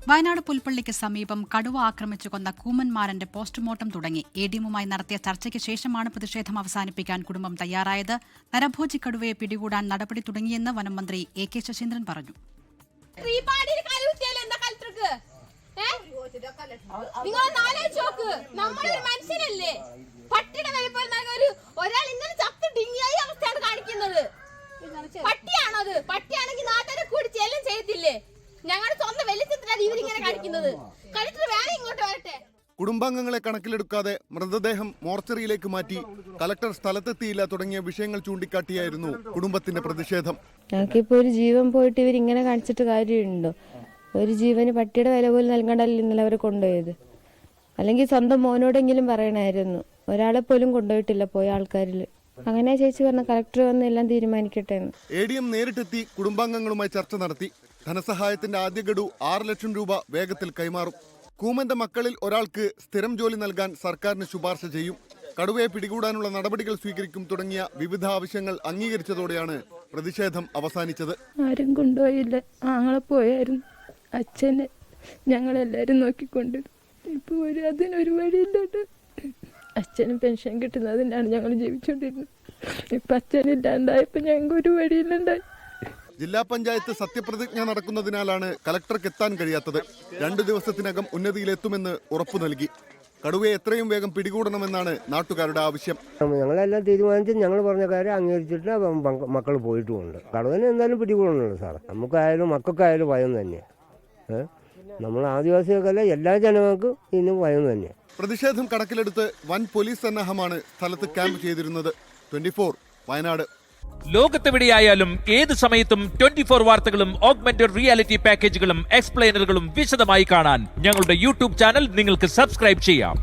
വയനാട് പുൽപ്പള്ളിക്ക് സമീപം കടുവ ആക്രമിച്ചു കൊന്ന കൂമന്മാരന്റെ പോസ്റ്റ്മോർട്ടം തുടങ്ങി. എഡിഎമ്മുമായി നടത്തിയ ചർച്ചയ്ക്ക് ശേഷമാണ് പ്രതിഷേധം അവസാനിപ്പിക്കാൻ കുടുംബം തയ്യാറായത്. നരഭോജി കടുവയെ പിടികൂടാൻ നടപടി തുടങ്ങിയെന്ന് വനംമന്ത്രി AK ശശീന്ദ്രൻ പറഞ്ഞു. കുടുംബാംഗങ്ങളെ കണക്കിലെടുക്കാതെ മൃതദേഹം മോർച്ചറിയിലേക്ക് മാറ്റി കലക്ടർ സ്ഥലത്തെത്തിയില്ല തുടങ്ങിയ വിഷയങ്ങൾ ചൂണ്ടിക്കാട്ടിയായിരുന്നു കുടുംബത്തിന്റെ പ്രതിഷേധം. ഞങ്ങൾക്കിപ്പോ ഒരു ജീവൻ പോയിട്ട് ഇവരിങ്ങനെ കാണിച്ചിട്ട് കാര്യമുണ്ടോ? ഒരു ജീവന് പട്ടിയുടെ വില പോലും നൽകണ്ടല്ലോ ഇന്നലെ അവരെ കൊണ്ടുപോയത്. അല്ലെങ്കിൽ സ്വന്തം മോനോടെങ്കിലും പറയണമായിരുന്നു. ഒരാളെ പോലും കൊണ്ടുപോയിട്ടില്ല പോയ ആൾക്കാരിൽ. അങ്ങനെ ചേച്ചി പറഞ്ഞ കളക്ടർ വന്ന് എല്ലാം തീരുമാനിക്കട്ടെ എന്ന്. ADM നേരിട്ടെത്തി കുടുംബാംഗങ്ങളുമായി ചർച്ച നടത്തി. ധനസഹായത്തിന്റെ ആദ്യ ഗഡു 6 ലക്ഷം രൂപ വേഗത്തിൽ കൈമാറും. കൂമന്റെ മക്കളിൽ ഒരാൾക്ക് സ്ഥിരം ജോലി നൽകാൻ സർക്കാരിന് ശുപാർശ ചെയ്യും. കടുവയെ പിടികൂടാനുള്ള നടപടികൾ സ്വീകരിക്കും തുടങ്ങിയ വിവിധ ആവശ്യങ്ങൾ അംഗീകരിച്ചതോടെയാണ് പ്രതിഷേധം അവസാനിച്ചത്. ആരും കൊണ്ടുപോയില്ല, ആങ്ങളെ പോയായിരുന്നു. അച്ഛനെ ഞങ്ങളെല്ലാരും നോക്കിക്കൊണ്ട് ഇപ്പൊ അതിനൊരു വഴിയില്ലോട്ട്. അച്ഛന് പെൻഷൻ കിട്ടുന്നതിനാണ് ഞങ്ങൾ ജീവിച്ചോണ്ടിരുന്നത്. ഇപ്പൊ അച്ഛനില്ലാണ്ടായപ്പോ ഞങ്ങൾക്ക് ഒരു വഴിയിലുണ്ടായി. ജില്ലാ പഞ്ചായത്ത് സത്യപ്രതിജ്ഞ നടക്കുന്നതിനാലാണ് കലക്ടർക്ക് എത്താൻ കഴിയാത്തത്. 2 ദിവസത്തിനകം ഉന്നതിയിലെത്തുമെന്ന് ഉറപ്പു നൽകി. കടുവയെ എത്രയും വേഗം പിടികൂടണമെന്നാണ് നാട്ടുകാരുടെ ആവശ്യം. ഞങ്ങളെല്ലാം തീരുമാനിച്ച് ഞങ്ങൾ പറഞ്ഞ കാര്യം അംഗീകരിച്ചിട്ട് മക്കൾ പോയിട്ടുമുണ്ട്. കടുവനെ എന്തായാലും പിടികൂടണമല്ലോ സാർ. നമുക്കായാലും മക്കൾക്കായാലും ഭയം തന്നെയാണ്. നമ്മൾ ആദിവാസികൾക്കല്ല എല്ലാ ജനങ്ങൾക്കും ഇന്നും ഭയം തന്നെയാണ്. പ്രതിഷേധം കണക്കിലെടുത്ത് വൻ പോലീസ് സന്നാഹമാണ് സ്ഥലത്ത് ക്യാമ്പ് ചെയ്തിരുന്നത്. 24 വയനാട്. ലോകത്തെവിടെയായാലും ഏത് സമയത്തും 24 വാർത്തകളും ഓഗ്മെന്റഡ് റിയാലിറ്റി പാക്കേജുകളും എക്സ്പ്ലെയിനറുകളും വിശദമായി കാണാൻ ഞങ്ങളുടെ YouTube ചാനൽ നിങ്ങൾക്ക് സബ്സ്ക്രൈബ് ചെയ്യാം.